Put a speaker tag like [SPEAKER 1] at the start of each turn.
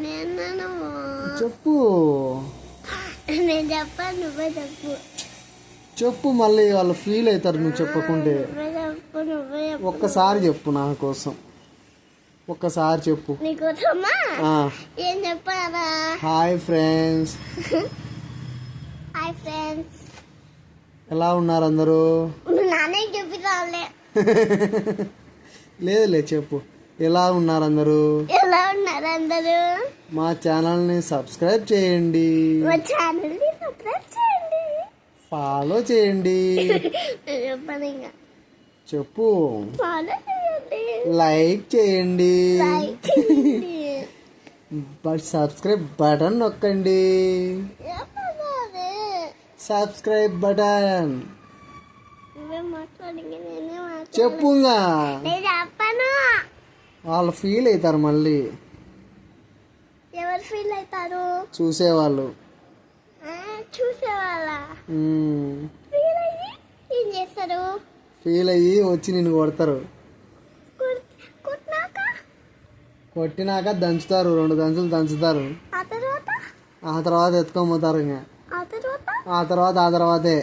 [SPEAKER 1] నేను
[SPEAKER 2] చెప్పు.
[SPEAKER 1] నేను చెప్పాను, నువ్వే చెప్పు.
[SPEAKER 2] చెప్పు, మళ్ళీ వాళ్ళు ఫీల్ అవుతారు నువ్వు చెప్పకుంటే.
[SPEAKER 1] నువ్వే చెప్పు.
[SPEAKER 2] ఒక్కసారి చెప్పు నా కోసం, ఒక్కసారి చెప్పు.
[SPEAKER 1] నీకోసమా ఏం చెప్పారా?
[SPEAKER 2] Hi friends.
[SPEAKER 1] Hi friends.
[SPEAKER 2] ఎలా ఉన్నారు అందరూ?
[SPEAKER 1] నానే చెప్తావులే.
[SPEAKER 2] లేదులే, చెప్పు. ఎలా ఉన్నారు అందరూ?
[SPEAKER 1] ఎలా ఉన్నారు అందరూ?
[SPEAKER 2] మా ఛానల్ని సబ్స్క్రైబ్ చేయండి,
[SPEAKER 1] మా ఛానల్ని సబ్స్క్రైబ్ చేయండి,
[SPEAKER 2] ఫాలో చేయండి.
[SPEAKER 1] చెప్పను ఇంకా.
[SPEAKER 2] చెప్పు.
[SPEAKER 1] ఫాలో చేయండి,
[SPEAKER 2] లైక్ చేయండి,
[SPEAKER 1] లైక్ చేయండి,
[SPEAKER 2] సబ్స్క్రైబ్ బటన్ నొక్కండి. సబ్స్క్రైబ్ బటన్
[SPEAKER 1] నువ్వే మాట్లాడి నేనే మాట్లాడు.
[SPEAKER 2] చెప్పుగా.
[SPEAKER 1] నేను చెప్పను.
[SPEAKER 2] వాళ్ళు ఫీల్ అవుతారు మళ్ళీ.
[SPEAKER 1] ఎవరు ఫీల్ అవుతారు?
[SPEAKER 2] చూసేవాళ్ళు.
[SPEAKER 1] చూసేవాళ్ళ ఫీల్ అయ్యి ఏం చేస్తారు?
[SPEAKER 2] ఫీల్ అయ్యి వచ్చి నిన్ను కొడతారు.
[SPEAKER 1] కొట్టినాక
[SPEAKER 2] కొట్టినాక దంచుతారు, 2 దంచులు దంచుతారు.
[SPEAKER 1] ఆ తర్వాత
[SPEAKER 2] ఆ తర్వాత ఎత్తుకొని పోతారు. ఇంకా
[SPEAKER 1] ఆ తర్వాత
[SPEAKER 2] ఆ తర్వాతే